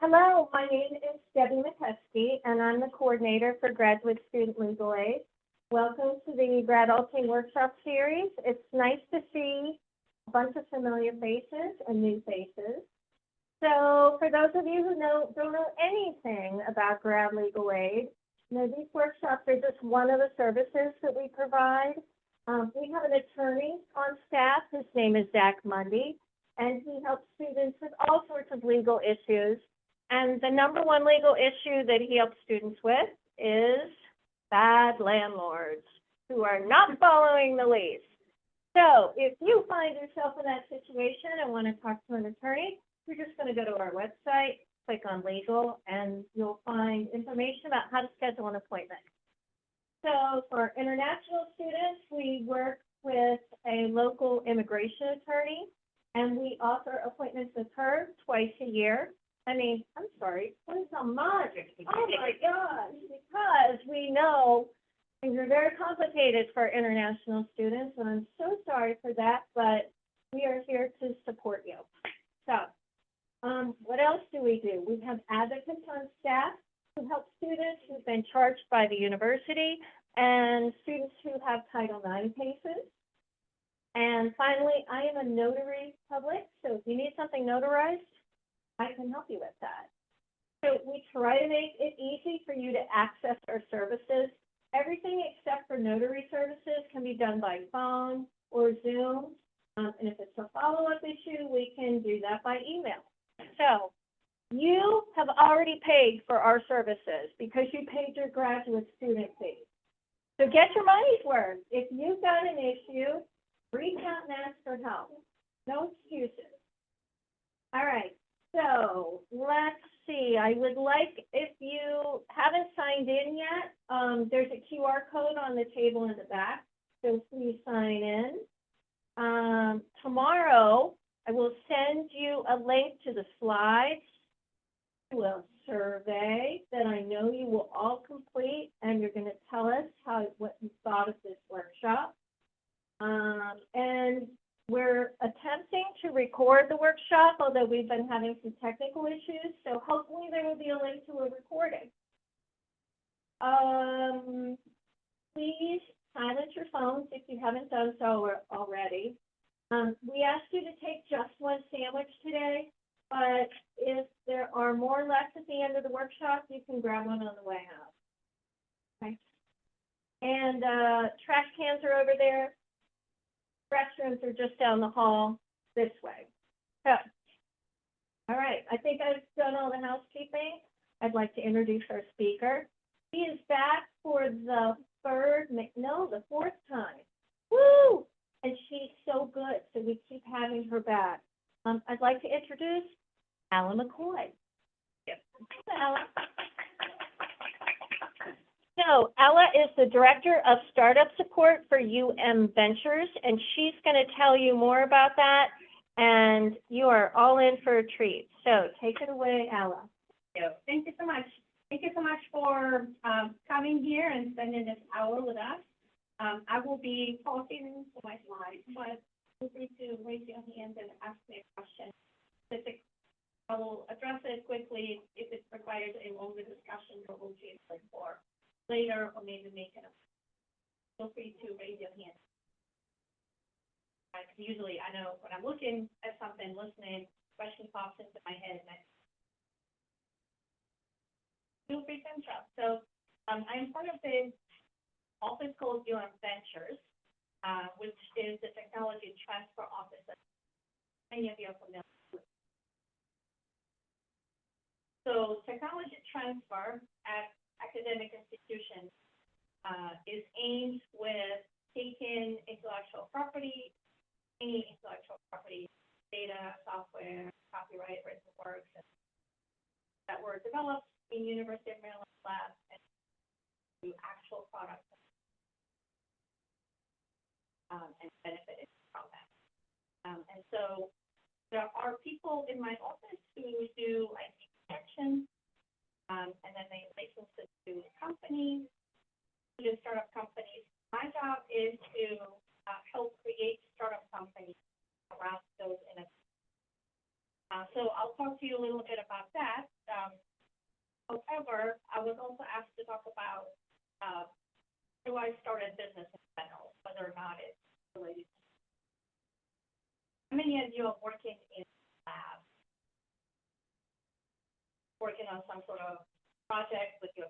Hello, my name is Debbie McCuskey, and I'm the coordinator for Graduate Student Legal Aid. Welcome to the GRadulting Workshop Series. It's nice to see a bunch of familiar faces and new faces. So for those of you who don't know anything about Grad Legal Aid, these workshops are just one of the services that we provide. We have an attorney on staff. His name is Zach Mundy, and he helps students with all sorts of legal issues. And the number one legal issue that he helps students with is bad landlords who are not following the lease. So if you find yourself in that situation and want to talk to an attorney, you're just going to go to our website, click on legal, and you'll find information about how to schedule an appointment. So for international students, we work with a local immigration attorney, and we offer appointments with her twice a year. Twice a month. Oh my gosh, because we know things are very complicated for international students, and I'm so sorry for that, but we are here to support you. So, what else do? We have advocates on staff who help students who've been charged by the university and students who have Title IX cases. And finally, I am a notary public, so if you need something notarized, I can help you with that. So we try to make it easy for you to access our services. Everything except for notary services can be done by phone or Zoom. And if it's a follow-up issue, we can do that by email. So you have already paid for our services because you paid your graduate student fee. So get your money's worth. If you've got an issue, reach out and ask for help. No excuses. All right. So let's see, I would like, if you haven't signed in yet, there's a QR code on the table in the back, so please sign in. Tomorrow, I will send you a link to the slides, to a survey that I know you will all complete, and you're going to tell us what you thought of this workshop. And we're attempting to record the workshop, although we've been having some technical issues, so hopefully there will be a link to a recording. Please silence your phones if you haven't done so already. We asked you to take just one sandwich today, but if there are more left at the end of the workshop, you can grab one on the way out. Okay. And trash cans are over there. Restrooms are just down the hall this way. So, all right, I think I've done all the housekeeping. I'd like to introduce our speaker. She is back for the fourth time. Woo! And she's so good, so we keep having her back. I'd like to introduce Alla McCoy. Yep. Alla. So Alla is the Director of Startup Support for UM Ventures, and she's going to tell you more about that, and you are all in for a treat. So take it away, Alla. Thank you so much. Thank you so much for coming here and spending this hour with us. I will be talking to my slides, but feel free to raise your hand and ask me a question. I will address it quickly. If it requires a longer discussion, we'll change it for later, or maybe make it up. Feel free to raise your hand. Usually, I know when I'm looking at something, listening, question pops into my head, and I feel free to interrupt. So, I am part of the office called UM Ventures, which is the technology transfer office that many of you are familiar with. So, technology transfer at academic institutions is aimed with taking intellectual property, any intellectual property, data, software, copyright, written works that were developed in University of Maryland labs and to actual products and benefited from that. And so there are people in my office who do IP protection, and then they license it to companies, to startup companies. My job is to help create startup companies around those innovations. So I'll talk to you a little bit about that. was also asked to talk about, how do I start a business in general, whether or not it's related. How many of you are working in a lab, working on some sort of project with your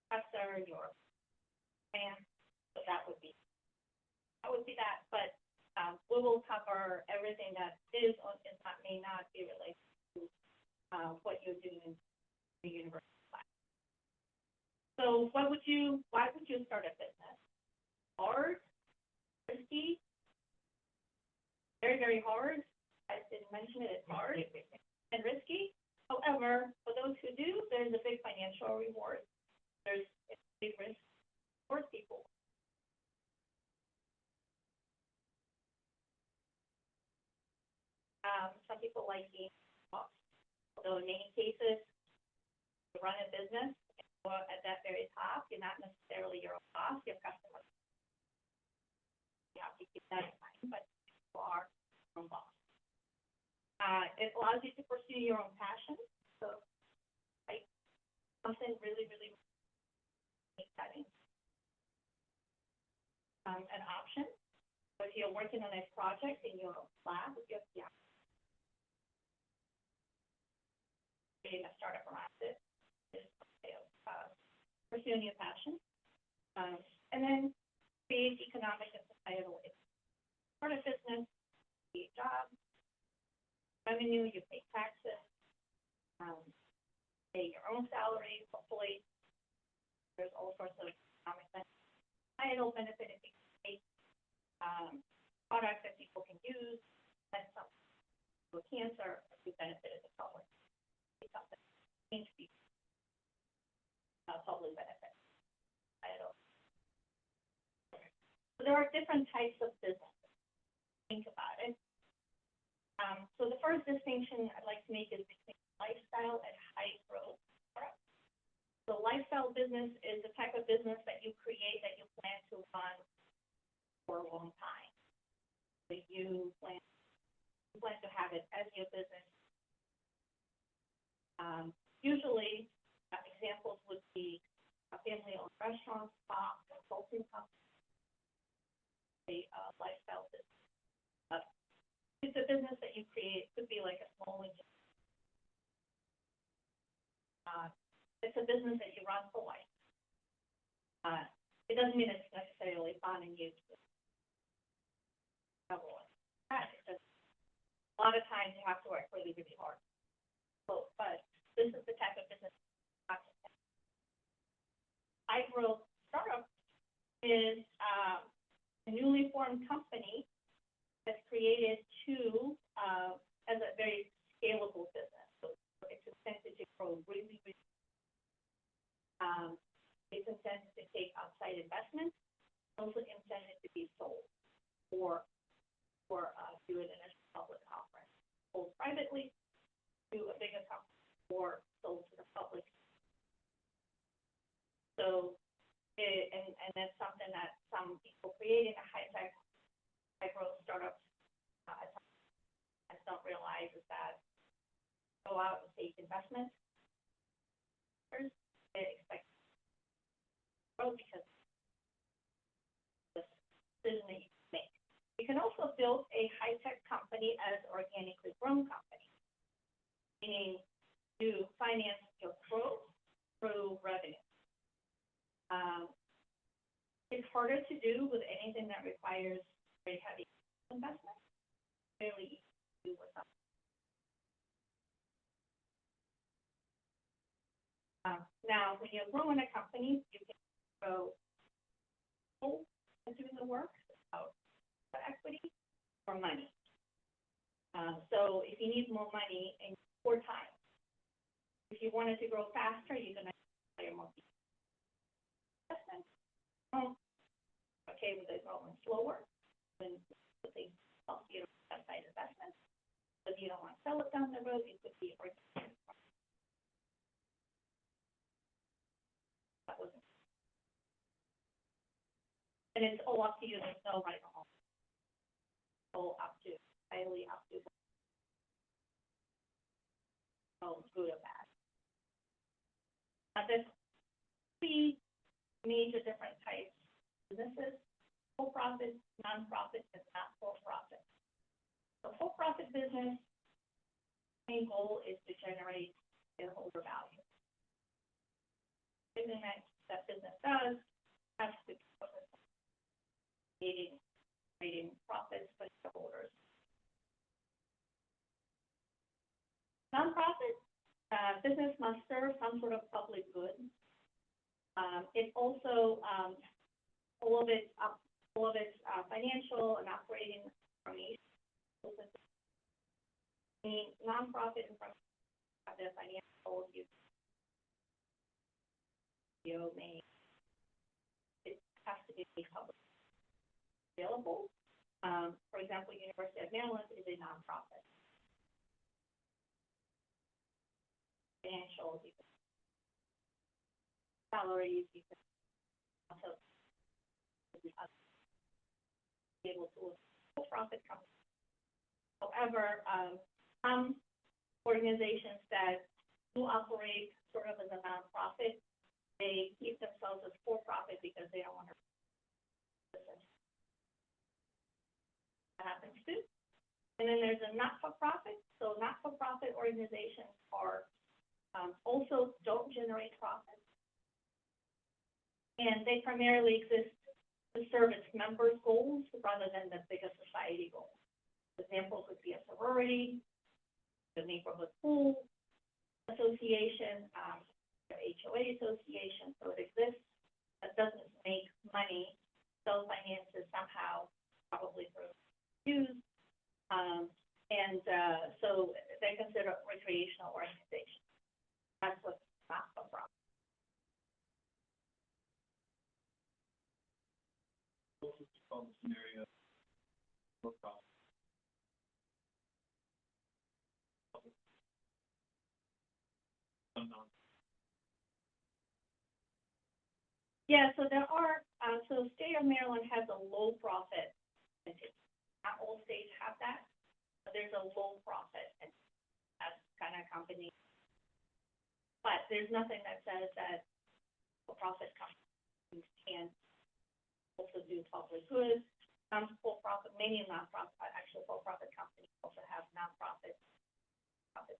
professor, your man? So that would be that, but we will cover everything that is or is not, may not be related to what you're doing in the university class. So why would you start a business? Hard, risky, very, very hard. I didn't mention it, it's hard and risky. However, for those who do, there's a big financial reward. There's a big risk for people. Some people like being off. Although in many cases, to run a business, at that very top, you're not necessarily your own boss, your customers. You have to keep that in mind, but you are your own boss. It allows you to pursue your own passion. So, like, something really, really exciting. An option. So if you're working on a project in your lab with your creating a startup around it, is pursuing your passion, and then create economic and societal impact. Start a business, create jobs, revenue, you pay taxes, pay your own salary, hopefully. There's all sorts of economic benefits, societal benefit if you create products that people can use, and some with cancer, if you benefited the public. It's something change people, public benefit. So there are different types of businesses. Think about it. So the first distinction I'd like to make is between lifestyle and high growth startup. So lifestyle business is the type of business that you create that you plan to run for a long time. So you plan to have it as your business. Usually, examples would be a family-owned restaurant, spa, consulting company, a lifestyle business. It's a business that you create. It could be like a small it's a business that you run for life. It doesn't mean it's necessarily fun and you travel. It's just a lot of times you have to work really, really hard. So, but this is the type of business. High growth startup is a newly formed company that's created to as a very scalable business. So it's intended to grow really, really. It's intended to take outside investments, also intended to be sold or do it in a public offering, sold privately to a bigger company or sold to the public. So, and that's something that some people creating a high-tech, high-growth startups don't realize is that go out and take investments. They expect to grow because of the decision that you make. You can also build a high-tech company as an organically grown company, meaning to finance your growth through revenue. It's harder to do with anything that requires very heavy investment. Fairly easy to do with something. Now, when you're growing a company, you can grow and doing the work without equity or money. So if you need more money and more time, if you wanted to grow faster, you're going to hire more people. Okay, with it growing slower, then they help you outside investments. If you don't want to sell it down the road, it could be organic. That wasn't. And it's all up to you. There's no right or wrong. All up to, highly up to. No good or bad. there's three major different types of businesses: for-profit, nonprofit, and not for-profit. The for-profit business main goal is to generate shareholder value. Everything that business does has to be creating profits for shareholders. Nonprofit business must serve some sort of public good. It also all of its financial and operating information. The nonprofit information have their financial use. It has to be public available. For example, University of Maryland is a nonprofit. Financial, salaries, you can also be able to for-profit companies. However, some organizations that do operate sort of as a nonprofit, they keep themselves as for-profit because they don't want to. That happens too. And then there's a not-for-profit. So not-for-profit organizations are also don't generate profits. And they primarily exist to serve its members' goals rather than the bigger society goals. Example could be a sorority, the neighborhood pool association, the HOA association. So it exists, but doesn't make money, so finances somehow probably through use. So they consider recreational organization. That's what's not for profit. Scenario for profit. Yeah, so there are, so state of Maryland has a low profit entity. Not all states have that, but there's a low profit and that's kind of company. But there's nothing that says that for-profit companies can also do public good. Some for-profit, many non-profit, actually for-profit companies also have non-profit profit.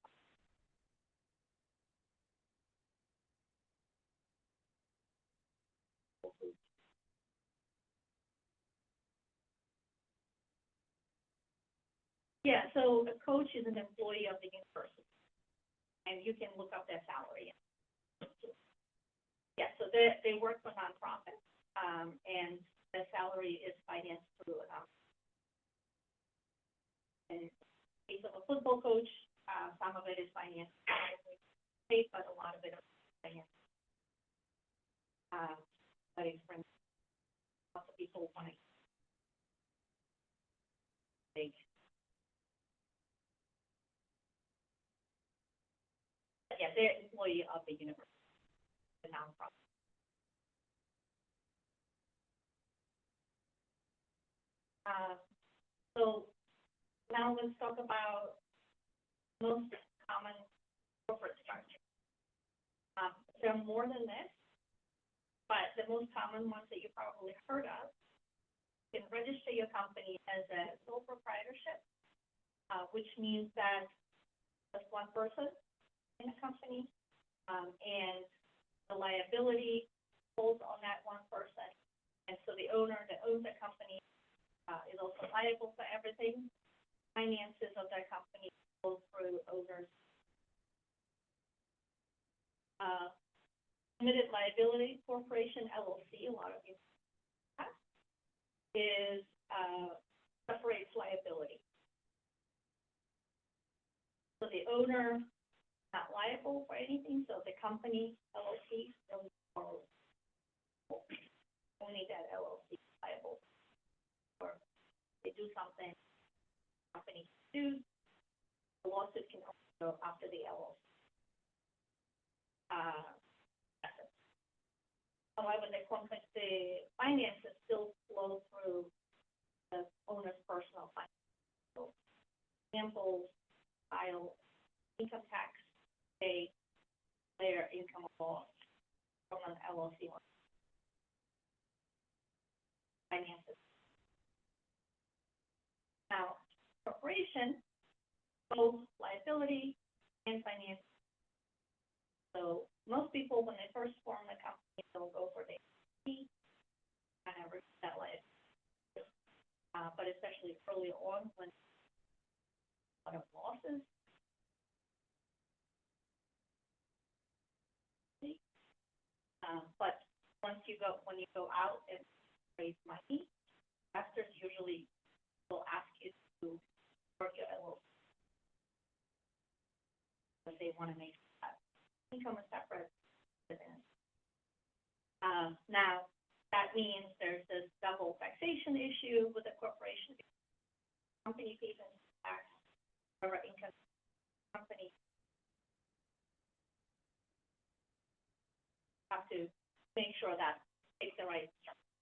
Yeah, so a coach is an employee of the university, and you can look up their salary. Yeah, so they work for nonprofits, and the salary is financed through in the case of a football coach, some of it is financed by the state, but a lot of it is financed. But it's from lots of people want to take. Yeah, they're employee of the university, the nonprofit. So now let's talk about most common corporate structure. There are more than this, but the most common ones that you probably heard of, you can register your company as a sole proprietorship, which means that there's one person in the company, and the liability falls on that one person. And so the owner that owns the company is also liable for everything. Finances of that company go through owners. Limited Liability Corporation, LLC, a lot of you have, is separates liability. So the owner not liable for anything, so the company, LLC, only that LLC is liable. Or they do something, company sues, the lawsuit can also go after the LLC. However, the finances still flow through the owner's personal finance. So, examples, file income tax, pay their income or loss, from an LLC or finances. Now, corporation, both liability and finance. So most people, when they first form a company, they'll go for the AP, kind of reduce that liability. But especially early on when a lot of losses. But when you go out and raise money, investors usually will ask you to work your LLC. But they want to make that income is separate. Now, that means there's this double taxation issue with a corporation. Company pays tax, or income company have to make sure that it's the right structure.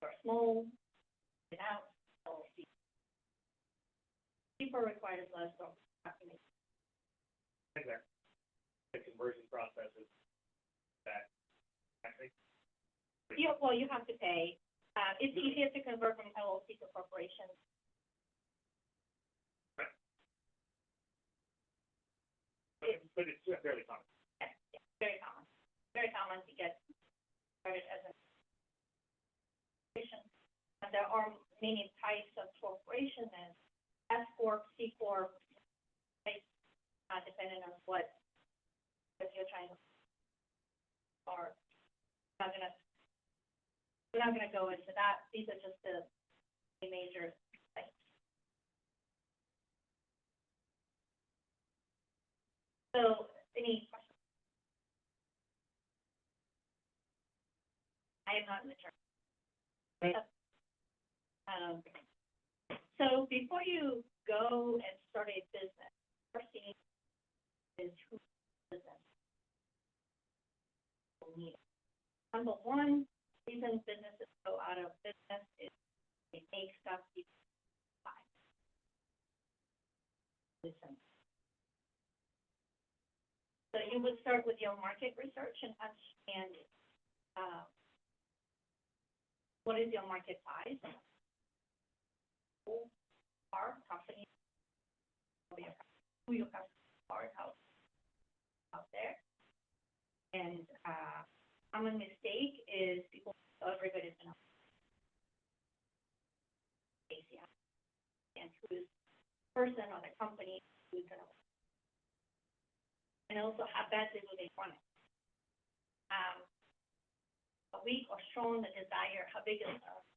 For small, without LLC. Cheaper requires less documentation. Exactly. The conversion process is that, I think. Yeah, well, you have to pay. It's easier to convert from LLC to corporation. Right. But it's fairly common. Yeah, very common. Very common to get started as a corporation. And there are many types of corporation as S Corp, C Corp, right? Depending on what you're trying to, or we're not gonna go into that. These are just the major things. So, any questions? I am not an attorney. So before you go and start a business, first thing is who business will need. Number one reason businesses go out of business is they make stuff people buy. Listen. So you would start with your market research and understand what is your market size, who are companies, who your customers are out there. And common mistake is people, everybody's going to and who's the person or the company who's going to, and also how badly do they want it. How weak or strong the desire, how big is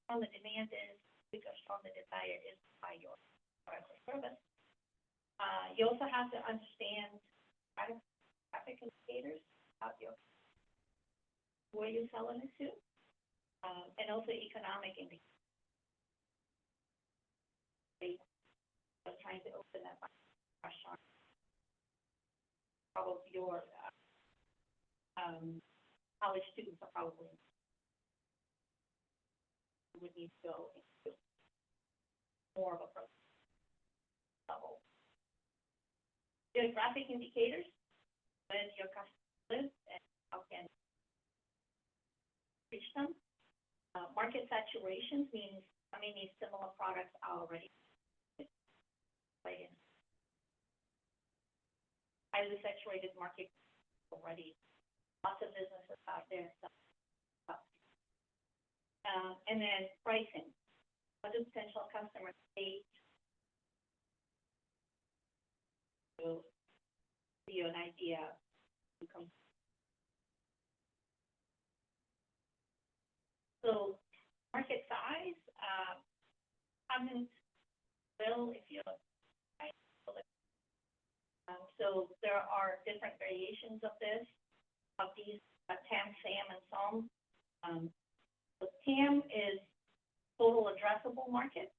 strong the demand is, how big or strong the desire is to buy your product or service. You also have to understand traffic indicators about your where you're selling it to, and also economic indicators. They're trying to open that restaurant. Probably your college students are probably would need to go into more of a level. Geographic indicators, when your customers live and how can reach them. Market saturation means how many similar products are already in highly saturated market already. Lots of businesses out there. And then pricing. What do potential customers pay to give you an idea of income? So market size, if you look, so there are different variations of this, of these TAM, SAM, and SOM. So TAM is total addressable market.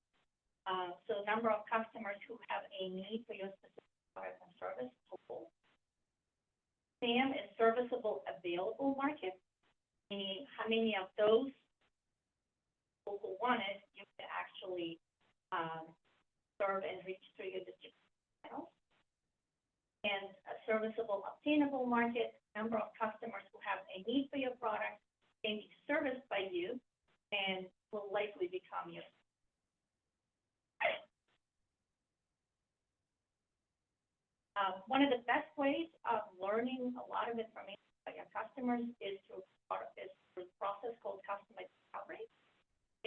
So number of customers who have a need for your specific product and service, total. SAM is serviceable available market, meaning how many of those people wanted you can actually serve and reach through your distribution channels. and a serviceable, obtainable market, number of customers who have a need for your product can be serviced by you and will likely become your. One of the best ways of learning a lot of information about your customers is through a process called customer discovery.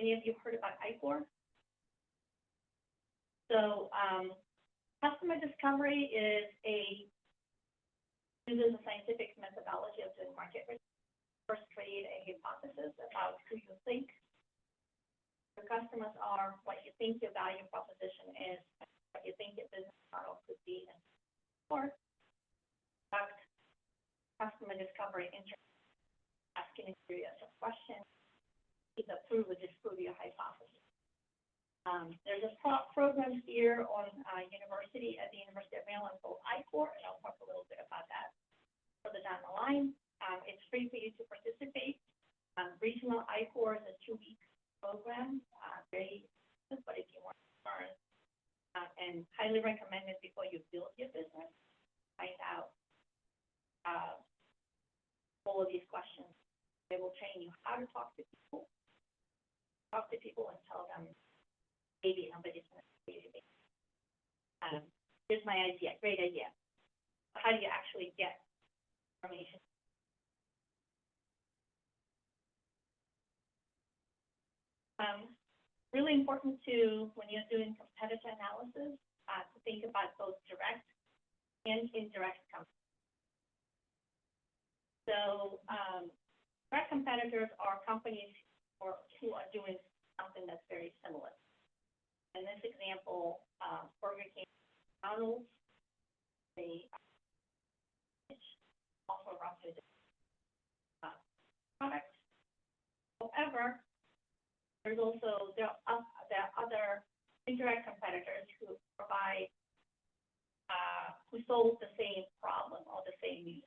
Any of you heard about ICOR? So customer discovery uses a scientific methodology of doing market research. First, create a hypothesis about who you think your customers are, what you think your value proposition is, what you think your business model could be, and or conduct customer discovery interviews, asking a series of questions, either prove or disprove your hypothesis. There's a program here on at the University of Maryland called ICOR, and I'll talk a little bit about that further down the line. It's free for you to participate. Regional ICOR is a 2-week program, very expensive, but if you want to learn, and highly recommended before you build your business, find out all of these questions. They will train you how to talk to people and tell them maybe somebody's going to say to me, here's my idea, great idea. How do you actually get information? Really important to, when you're doing competitor analysis, to think about both direct and indirect competitors. So direct competitors are companies who are doing something that's very similar. In this example, Burger King, McDonald's, they offer roughly the products. However, there's also there are other indirect competitors who provide who solve the same problem or the same need.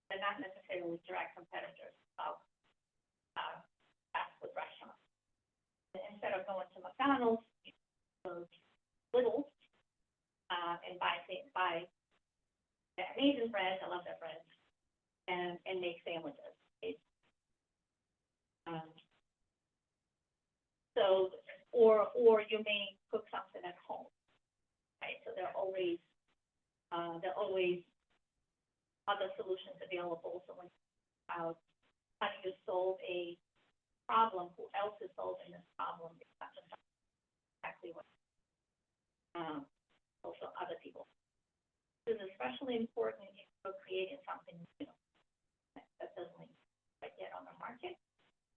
They're not necessarily direct competitors of fast food restaurants. And instead of going to McDonald's, you go to Lidl and buy their amazing bread. I love their bread, and make sandwiches. So, or you may cook something at home, right? So there are always other solutions available. So when how do you solve a problem, who else is solving this problem? It's not just exactly what also other people. This is especially important if you're creating something new that doesn't quite yet on the market.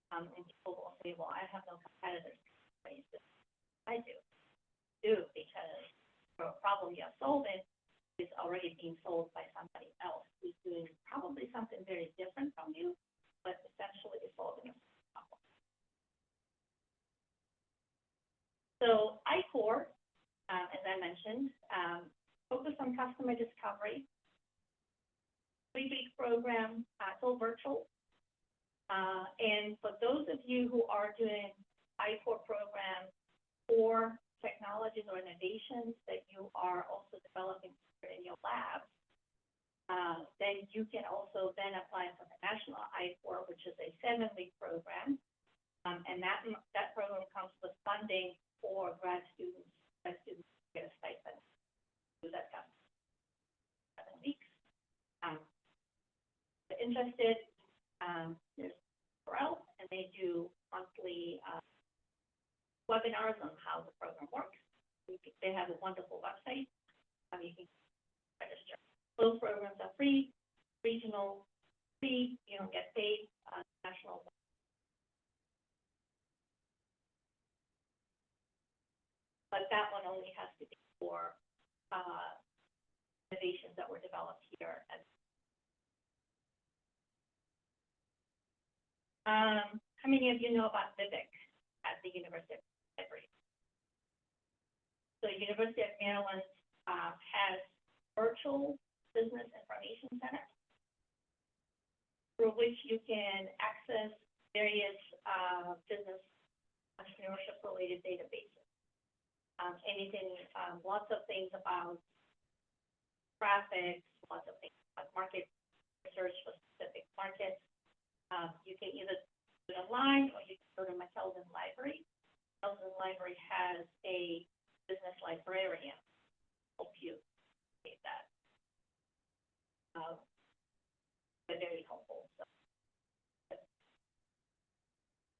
And people will say, well, I have no competitors. I do, because the problem you're solving is already being solved by somebody else who's doing probably something very different from you, but essentially is solving a problem. So ICOR, as I mentioned, focus on customer discovery. 3-week program, it's all virtual. And for those of you who are doing ICOR programs or technologies or innovations that you are also developing in your lab, then you can also then apply for the national ICOR, which is a 7-week program. And that program comes with funding for grad students. Grad students get a stipend. So that comes 7 weeks. If interested, there's GRadulting, and they do monthly webinars on how the program works. They have a wonderful website. You can register. Those programs are free, regional free. You don't get paid. National. But that one only has to be for innovations that were developed here. How many of you know about Vivek at the University of Maryland? So University of Maryland has virtual business information center through which you can access various business entrepreneurship related databases. Anything, lots of things about graphics, lots of things, market research for specific markets. You can either do it online or you can go to my Kelvin Library. Kelvin Library has a business librarian help you get that. They're very helpful. So,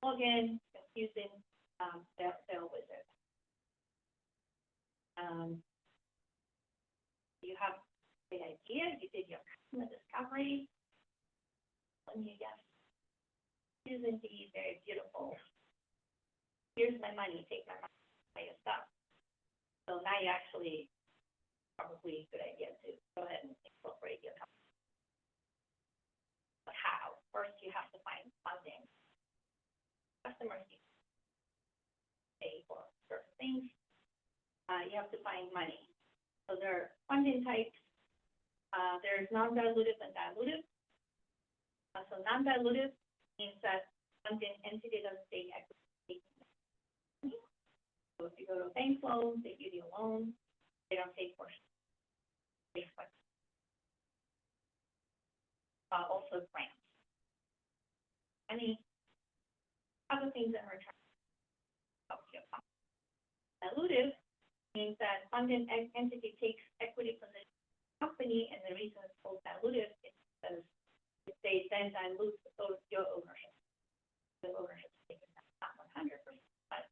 log in using their wizard. You have the idea, you did your customer discovery, and you just is indeed very beautiful. Here's my money, take my money, buy your stuff. So now you actually probably a good idea to go ahead and incorporate your company. But how? First, you have to find funding. Customers need to pay for certain things. You have to find money. So there are funding types. There's non-dilutive and dilutive. So non-dilutive means that funding entity doesn't take equity. So if you go to a bank loan, they give you a loan, they don't take portion. Also grants. Any other things in return. Dilutive means that funding entity takes equity position in the company, and the reason it's called dilutive is because if they then dilute your ownership. The ownership stake is not 100%, but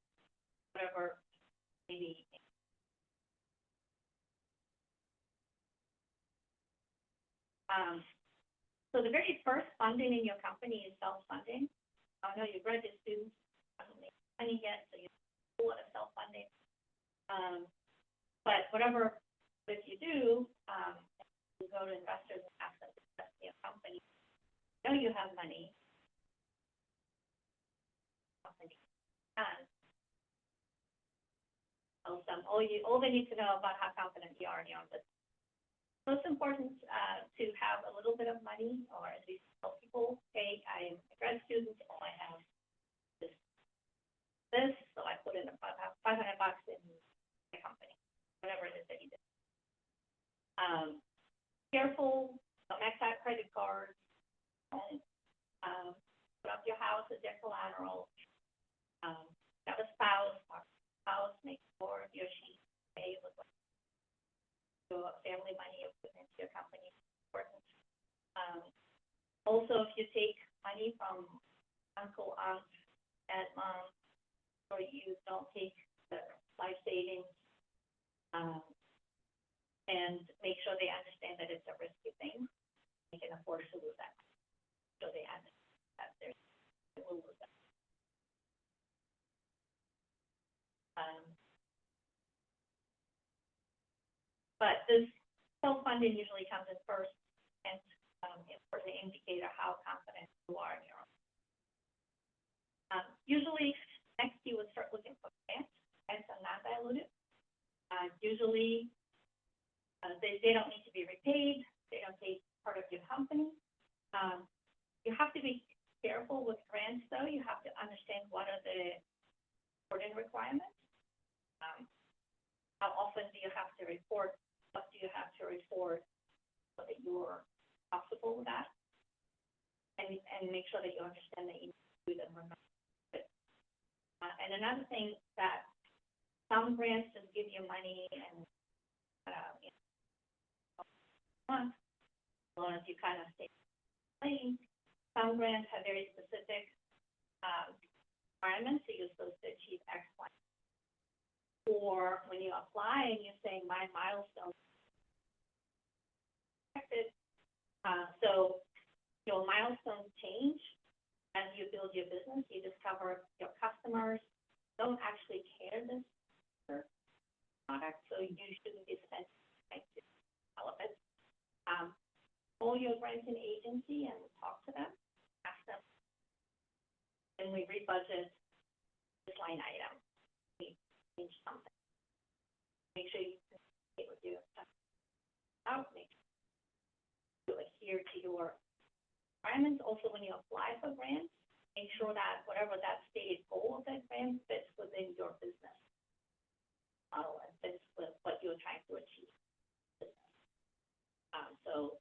whatever maybe. So the very first funding in your company is self-funding. I know you've read this too, haven't made money yet, so you have a lot of self-funding. But whatever, if you do, you go to investors and ask them to invest in your company. You know you have money. Company can tell them all they need to know about how confident you are in your own business. So it's important to have a little bit of money, or at least tell people, hey, I'm a grad student, or I have this, so I put in about $500 in my company, whatever it is that you did. Careful, don't max out credit cards, don't put up your house as your collateral. Have a spouse, make sure he or she pays with your family money you put into your company. Important. Also, if you take money from uncle, aunt, and mom, or you don't take the life savings, and make sure they understand that it's a risky thing. They can afford to lose that. So they understand that they will lose that. But this self-funding usually comes in first, and for the indicator how confident you are in your own. Usually, next you would start looking for grants. Grants are not dilutive. Usually, they don't need to be repaid. They don't take part of your company. You have to be careful with grants, though. You have to understand what are the reporting requirements. How often do you have to report? What do you have to report so that you're comfortable with that? And make sure that you understand that you do them. Remember it. And another thing that some grants just give you money and as long as you kind of stay playing. Some grants have very specific requirements, so you're supposed to achieve X, Y. Or when you apply and you're saying my milestone expected, so your milestones change as you build your business. You discover your customers don't actually care this product, so you shouldn't be spending time to develop it. Call your granting agency and talk to them, ask them, and we rebudget this line item. We change something. Make sure you communicate with your out, make sure you adhere to your requirements. Also, when you apply for grants, make sure that whatever that stated goal of that grant fits within your business model and fits with what you're trying to achieve. So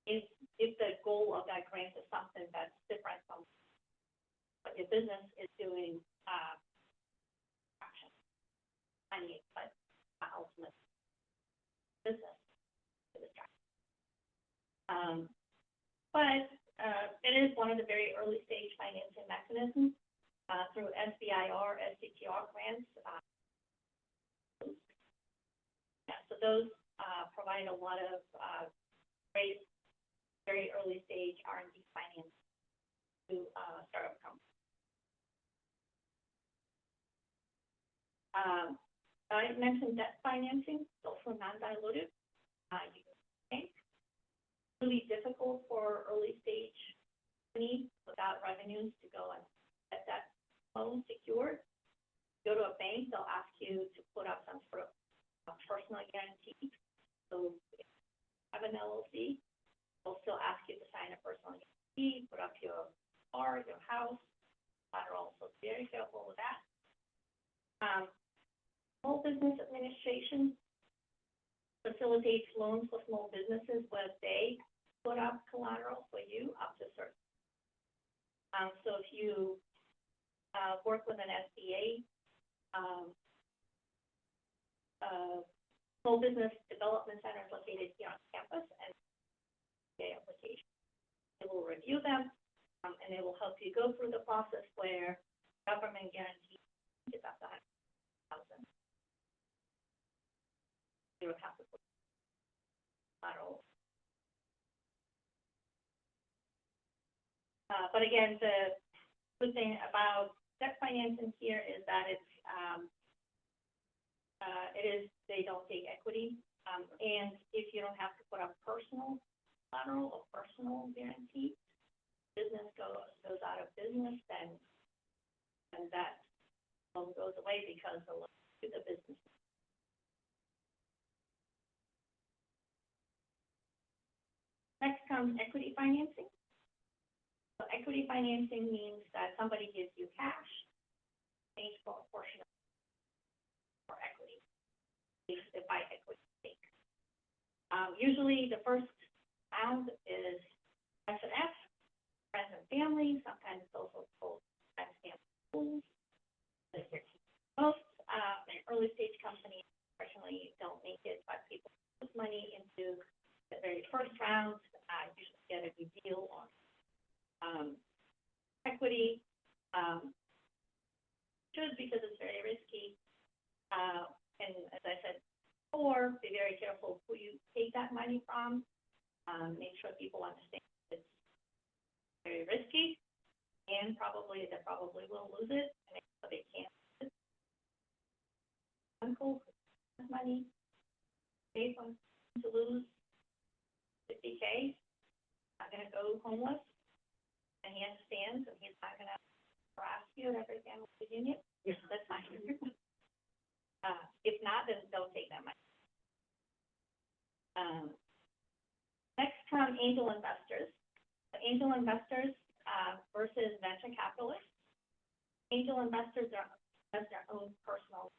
if the goal of that grant is something that's different from what your business is doing, money, but not ultimate business. But it is one of the very early stage financing mechanisms through SBIR, SDTR grants. So those provide a lot of great, very early stage R&D finance to startup companies. I mentioned debt financing, also non-dilutive. You can bank. Really difficult for early stage companies without revenues to go and get that loan secured. Go to a bank, they'll ask you to put up some sort of personal guarantee. So if you have an LLC, they'll still ask you to sign a personal guarantee, put up your car, your house, collateral. So very careful with that. Small Business Administration facilitates loans for small businesses where they put up collateral for you up to certain. So if you work with an SBA, Small Business Development Center is located here on campus, and the application, they will review them, and they will help you go through the process where government guarantees is up to $100,000. You would have to put collateral. But again, the good thing about debt financing here is that they don't take equity, and if you don't have to put up personal collateral or personal guarantee, business goes out of business, then that loan goes away because the loan to the business. Next comes equity financing. So equity financing means that somebody gives you cash, pays for a portion of for equity. They buy equity stake. Usually the first round is S&F, friends and family, sometimes also called friends and schools. Most early stage companies, unfortunately, don't make it, but people put money into the very first round, usually get a good deal on equity, should because it's very risky. And as I said before, be very careful who you take that money from. Make sure people understand it's very risky, and they probably will lose it, and they can't lose it. Uncle has money, pay for to lose $50K, not going to go homeless, and he understands, and he's not going to harass you at every family reunion. That's fine. If not, then don't take that money. Next come angel investors. Angel investors versus venture capitalists. Angel investors have their own personal.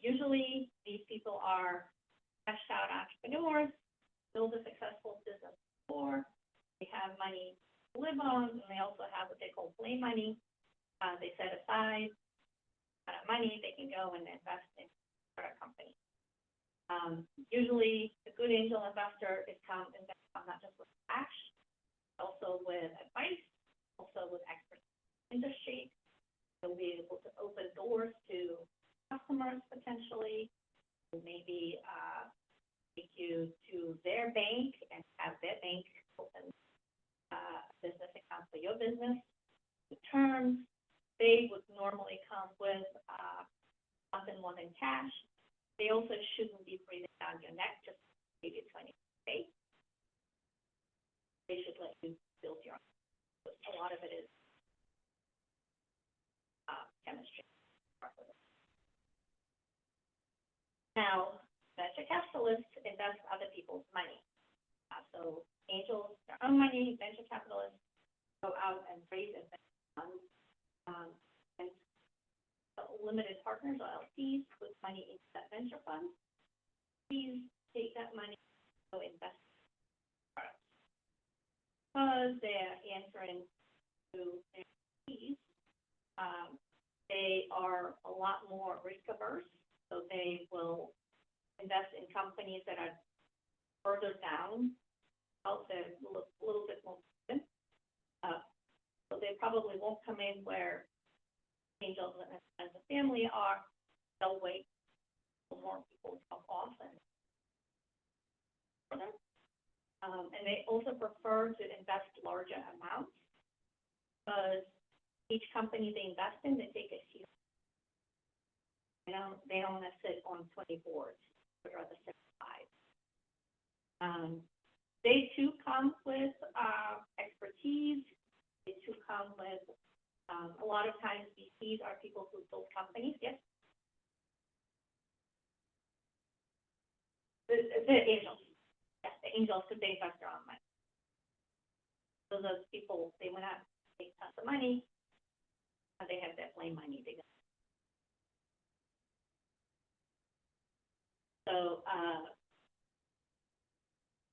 Usually, these people are cashed out entrepreneurs, build a successful business before. They have money to live on, and they also have what they call play money. They set aside money they can go and invest in a company. Usually, a good angel investor is invest not just with cash, also with advice, also with expertise in the industry. They'll be able to open doors to customers potentially, maybe take you to their bank and have their bank open a business account for your business. The terms, they would normally come with something more than cash. They also shouldn't be breathing down your neck just to give you 20K. They should let you build your own. A lot of it is chemistry. Now, venture capitalists invest other people's money. So angels, their own money, venture capitalists go out and raise investment funds, and limited partners or LPs put money into that venture fund. please take that money to invest because they're answering to their fees. They are a lot more risk averse, so they will invest in companies that are further down, also a little bit more. So they probably won't come in where angels as a family are. They'll wait for more people to come off and further. And they also prefer to invest larger amounts because each company they invest in, they take a huge. They don't want to sit on 20 boards, but rather sit 5. They too come with expertise. They too come with a lot of times VCs are people who build companies. Yes. The angels. Yes, the angels because they invest their own money. So those people, they went out, take tons of money, and they have definitely money. So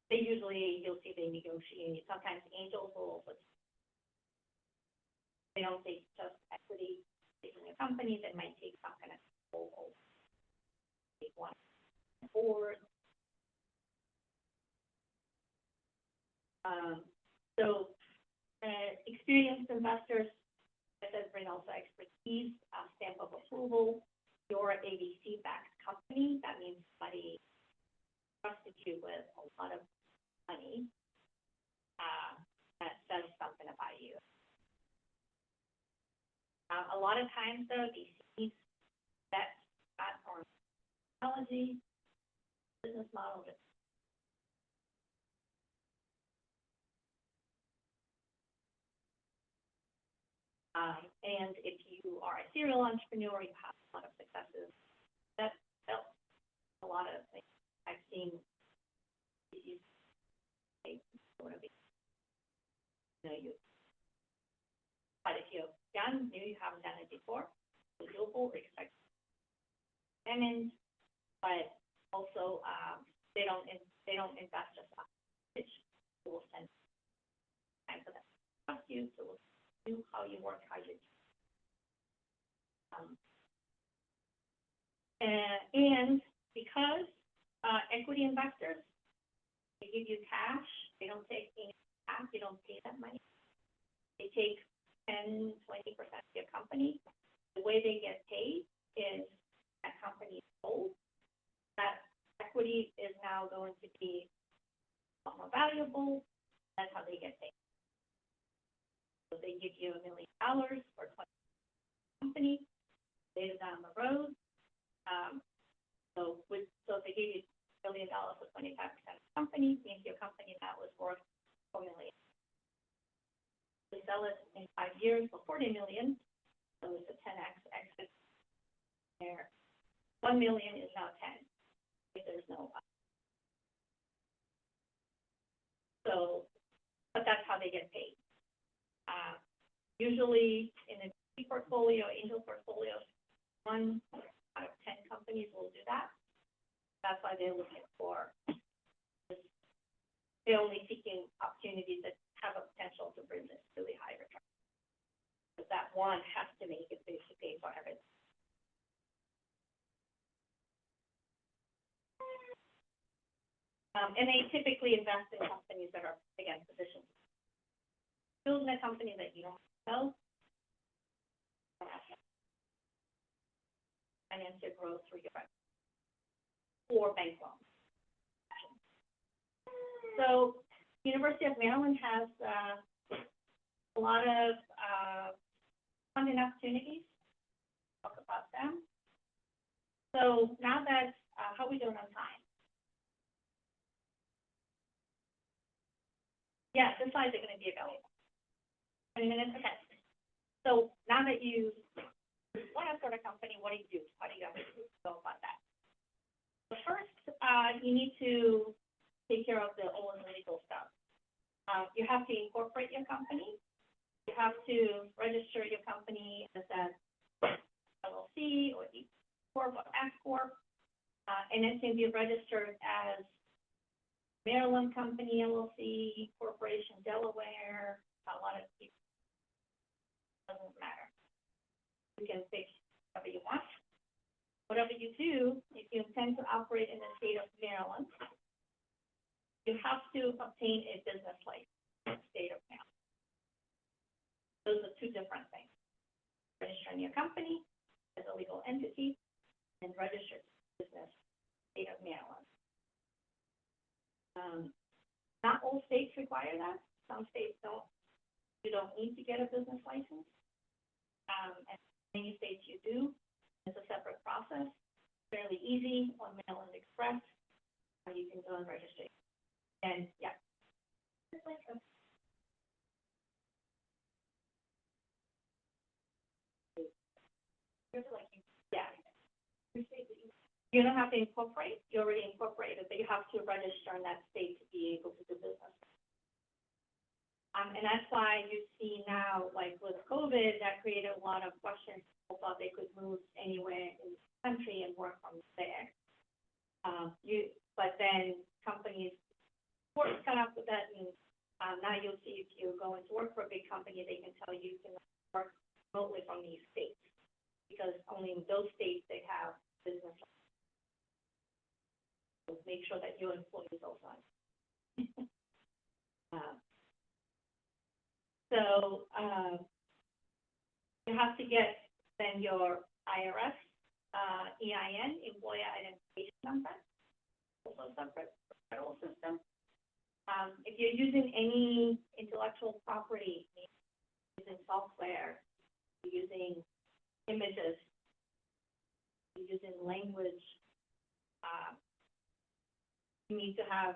they usually, you'll see they negotiate. Sometimes angels will, they don't take just equity in a company. They might take some kind of whole, take one board. So experienced investors, as I said, bring also expertise, stamp of approval. You're an ABC-backed company. That means somebody trusted you with a lot of money. That says something about you. A lot of times, though, VCs bet on technology, business model. And if you are a serial entrepreneur, you have a lot of successes. That's a lot of things I've seen. You sort of, but if you're young, new, you haven't done it before, doable, expect payments, but also they don't invest just on which will send time for them to trust you, so we'll do how you work, how you and because equity investors, they give you cash, they don't take any cash, you don't pay that money. They take 10, 20% of your company. The way they get paid is that company is sold. That equity is now going to be a lot more valuable. That's how they get paid. So they give you $1 million for 20 company later down the road. So if they give you $1 million for 25% of the company, means your company now is worth $4 million. We sell it in 5 years for $40 million, so it's a 10x exit there. $1 million is now 10 if there's no. So, but that's how they get paid. Usually in a portfolio, angel portfolio, 1 out of 10 companies will do that. That's why they're looking for. They're only seeking opportunities that have a potential to bring this really high return. But that one has to make it to pay for everything. And they typically invest in companies that are, again, positioned. Building a company that you don't know, finance your growth through your or bank loans. So, University of Maryland has a lot of funding opportunities. Talk about them. So now that how are we doing on time? Yeah, the slides are going to be available. 20 minutes. Okay. So now that you want to start a company, what do you do? How do you go about that? So first, you need to take care of the all legal stuff. You have to incorporate your company. You have to register your company as an LLC or E Corp or S Corp, and it's in can be registered as Maryland Company, LLC, Corporation, Delaware, a lot of people, doesn't matter. You can pick whatever you want. Whatever you do, if you intend to operate in the state of Maryland, you have to obtain a business license in the state of Maryland. Those are two different things. Registering your company as a legal entity and registered business in the state of Maryland. Not all states require that. Some states don't. You don't need to get a business license. And many states you do. It's a separate process. Fairly easy on Maryland Express. You can go and register. And yeah. Yeah. You don't have to incorporate. You already incorporated, but you have to register in that state to be able to do business. And that's why you see now, like with COVID, that created a lot of questions. People thought they could move anywhere in the country and work from there. But then companies were cut up with that, and now you'll see if you're going to work for a big company, they can tell you can work remotely from these states, because only in those states they have business. So make sure that your employees also. You have to get then your IRS, EIN, Employer Identification Number, also separate federal system. If you're using any intellectual property, using software, you're using images, you're using language, you need to have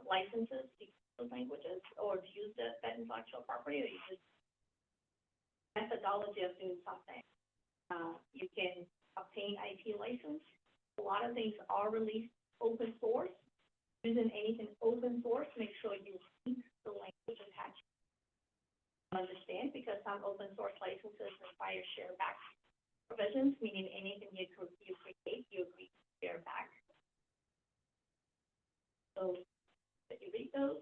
licenses to use those languages or to use that intellectual property, or you just methodology of doing something. You can obtain IP license. A lot of things are released open source. Using anything open source, make sure you read the language attached. Understand, because some open source licenses require share back provisions, meaning anything you create, you agree to share back. So that you read those,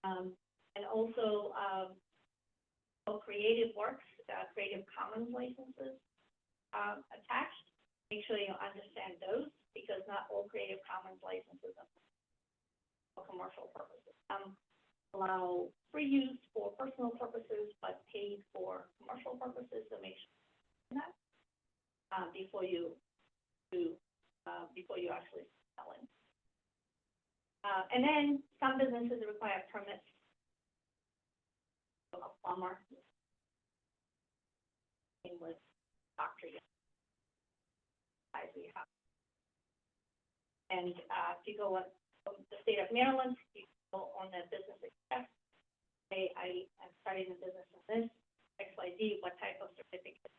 and also creative works, Creative Commons licenses attached. Make sure you understand those, because not all Creative Commons licenses are for commercial purposes. Some allow free use for personal purposes, but paid for commercial purposes. So make sure you do that before you actually sell it. And then some businesses require permits. So a plumber, with doctor, we have. And if you go on the state of Maryland, you go on the business express. Say, I am starting a business in this XYZ. What type of certificate?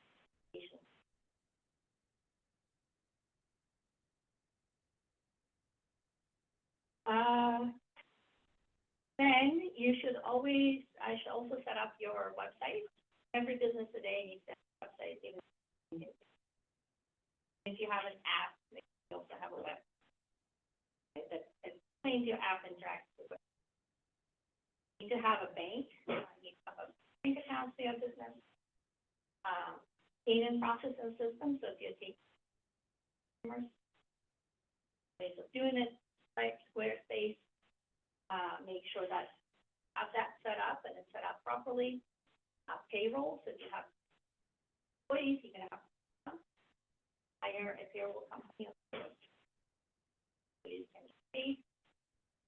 Then you should always, I should also set up your website. Every business today needs to have a website. Even if you have an app, you also have a website that explains your app interacts with it. You need to have a bank. You need to have a bank account for your business. Payment processing system. So if you're taking customers, ways of doing it, like Squarespace. Make sure that you have that set up and it's set up properly. Payroll, so if you have employees, you can hire a payroll company. You can pay,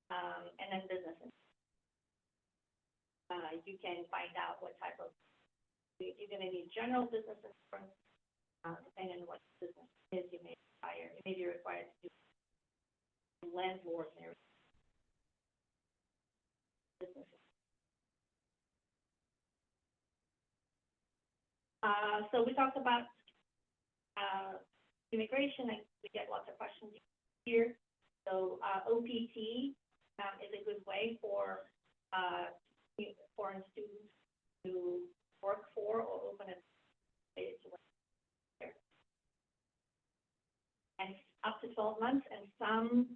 and then businesses. You can find out what type of, you're going to need general business insurance, depending on what business it is. You may be required to do landlord and everything. Businesses. So we talked about immigration, and we get lots of questions here. So OPT is a good way for foreign students to work for or open a to work there. And up to 12 months, and some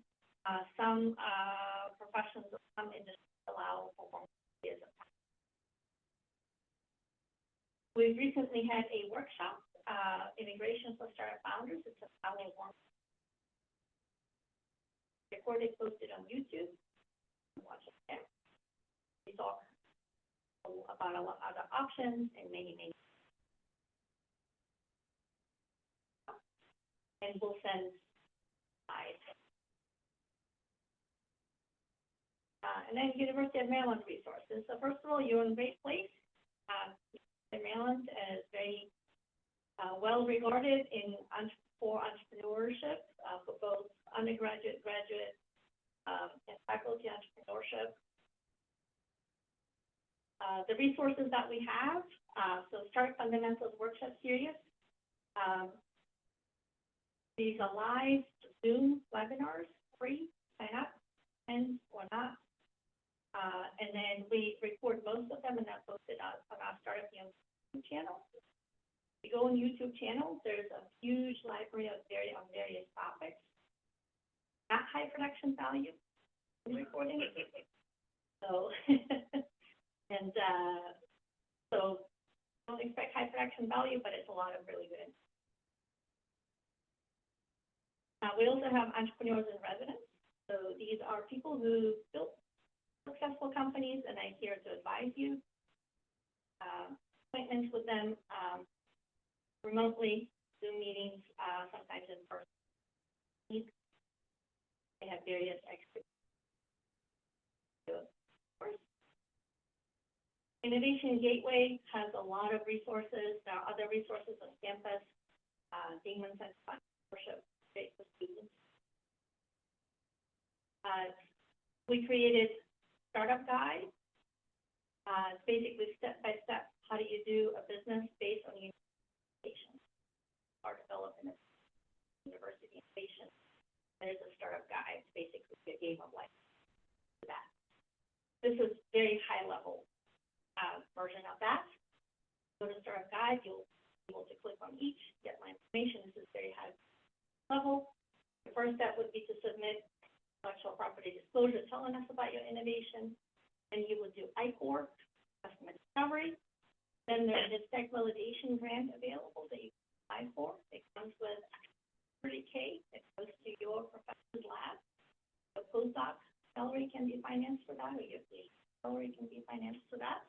professions or some industries allow for more years of time. We've recently had a workshop, Immigration for Startup Founders. It's a founding one. Recorded, posted on YouTube. Watch it there. We talk about a lot of other options and many. And we'll send slides. And then University of Maryland resources. So first of all, you're in a great place. Maryland is very well regarded for entrepreneurship, for both undergraduate, graduate, and faculty entrepreneurship. The resources that we have, so Start Fundamentals Workshop Series. These are live Zoom webinars, free, sign up, and or not. And then we record most of them and that's posted on our Startup YouTube channel. If you go on YouTube channel, there's a huge library of various topics. Not high production value in recording. So, and so don't expect high production value, but it's a lot of really good. We also have entrepreneurs in residence. So these are people who built successful companies, and I'm here to advise you. Appointments with them remotely, Zoom meetings, sometimes in person. They have various experts. Innovation Gateway has a lot of resources. There are other resources on campus. Demon Center Worship, great for students. We created Startup Guide. It's basically step by step, how do you do a business based on innovation or development of university innovation. There's a Startup Guide. It's basically a game of life for that. This is very high level version of that. Go to Startup Guide, you'll be able to click on each, get my information. This is very high level. The first step would be to submit intellectual property disclosure telling us about your innovation. Then you would do ICOR, customer discovery. Then there's this tech validation grant available that you can apply for. It comes with $30K. It goes to your professor's lab. The postdoc salary can be financed for that, or your PhD salary can be financed for that.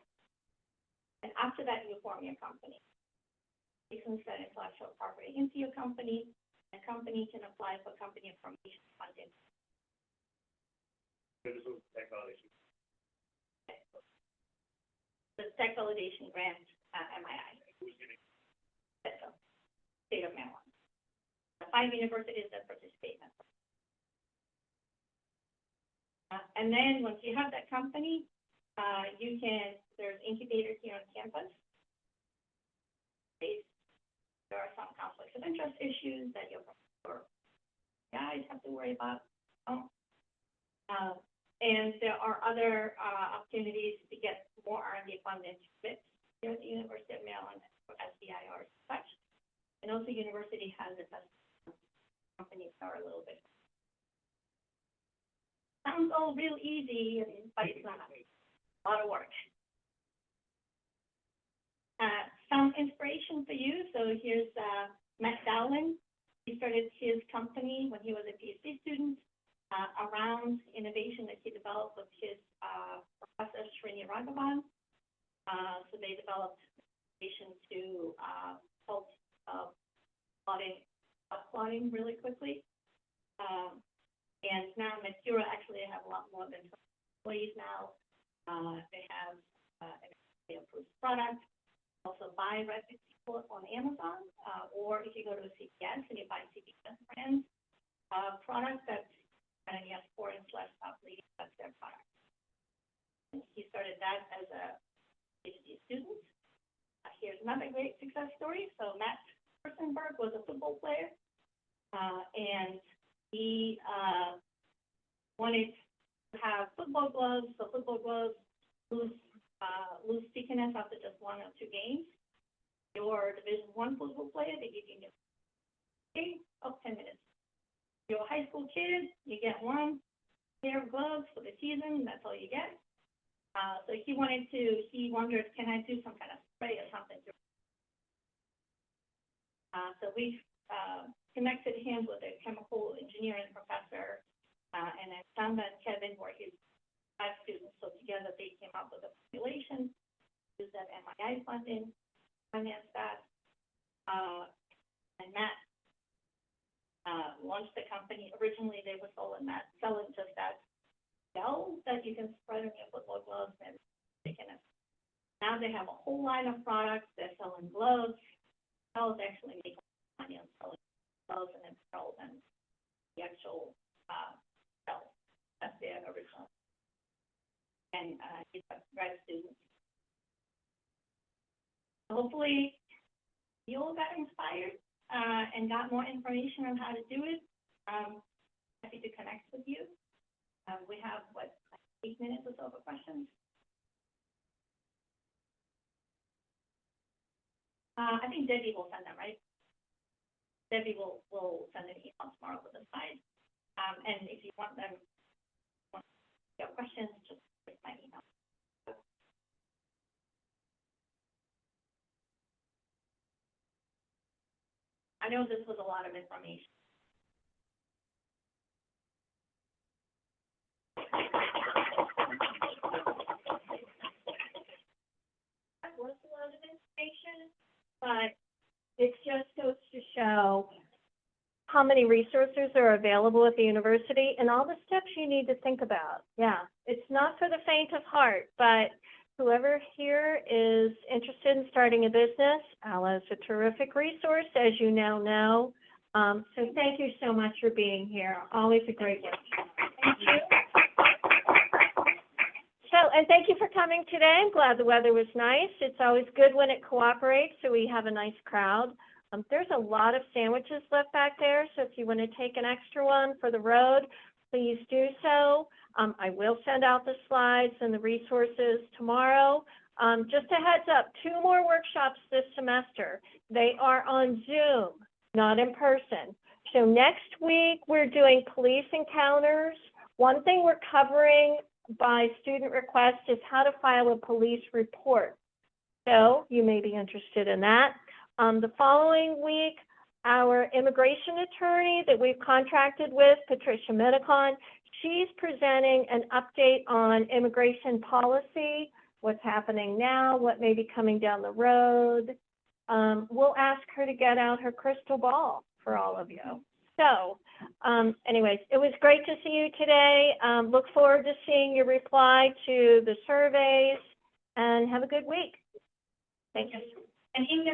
And after that, you form your company. You can set intellectual property into your company. A company can apply for company information funding. This was tech validation. The tech validation grant, MII. Who's getting? That's the state of Maryland. The 5 universities that participate in that. And then once you have that company, there's incubators here on campus. There are some conflicts of interest issues that your guys have to worry about. And there are other opportunities to get more R&D funding here at the University of Maryland for SBIR and such. And also university has its companies that are a little bit. Sounds all real easy, but it's not. A lot of work. Some inspiration for you. So here's Matt Dowling. He started his company when he was a PhD student around innovation that he developed with his professor Srini Raghavan. So they developed innovation to help plotting really quickly. And now Mercura actually have a lot more than 20 employees now. They have an approved product. Also buy Redmond people on Amazon, or if you go to a CVS and you buy CVS brands products that and you have 4-inch less top leading, that's their product. And he started that as a PhD student. Here's another great success story. So Matt Furstenberg was a football player, and he wanted to have football gloves. So football gloves lose stickiness after just 1 or 2 games. Your Division I football player, they give you a game of 10 minutes. you're a high school kid, you get one pair of gloves for the season, that's all you get. So he wondered, can I do some kind of spray or something? So we connected him with a chemical engineering professor, and then Samba and Kevin were his 5 students. So together they came up with a formulation, used that MII funding, financed that, and Matt launched the company. Originally they were selling just that gel that you can spread on your football gloves and stick in it. Now they have a whole line of products. They're selling gloves. Gels actually make money on selling gloves and apparel than the actual gel. That's their original. And he's a grad student. Hopefully you all got inspired and got more information on how to do it. Happy to connect with you. We have, 8 minutes or so for questions? I think Debbie will send them, right? Debbie will send an email tomorrow with the slides. And if you want them, your questions, just click my email. I know this was a lot of information. That was a lot of information, but it just goes to show how many resources are available at the university and all the steps you need to think about. Yeah, it's not for the faint of heart, but whoever here is interested in starting a business, Alla is a terrific resource, as you now know. So thank you so much for being here. Always a great workshop. Thank you. So, and thank you for coming today. I'm glad the weather was nice. It's always good when it cooperates, so we have a nice crowd. There's a lot of sandwiches left back there, so if you want to take an extra one for the road, please do so. I will send out the slides and the resources tomorrow. Just a heads up, 2 more workshops this semester. They are on Zoom, not in person. So next week, we're doing police encounters. One thing we're covering by student request is how to file a police report. So you may be interested in that. The following week, our immigration attorney that we've contracted with, Patricia Medicon, she's presenting an update on immigration policy, what's happening now, what may be coming down the road. We'll ask her to get out her crystal ball for all of you. So anyways, it was great to see you today. Look forward to seeing your reply to the surveys, and have a good week. Thank you. And Inga,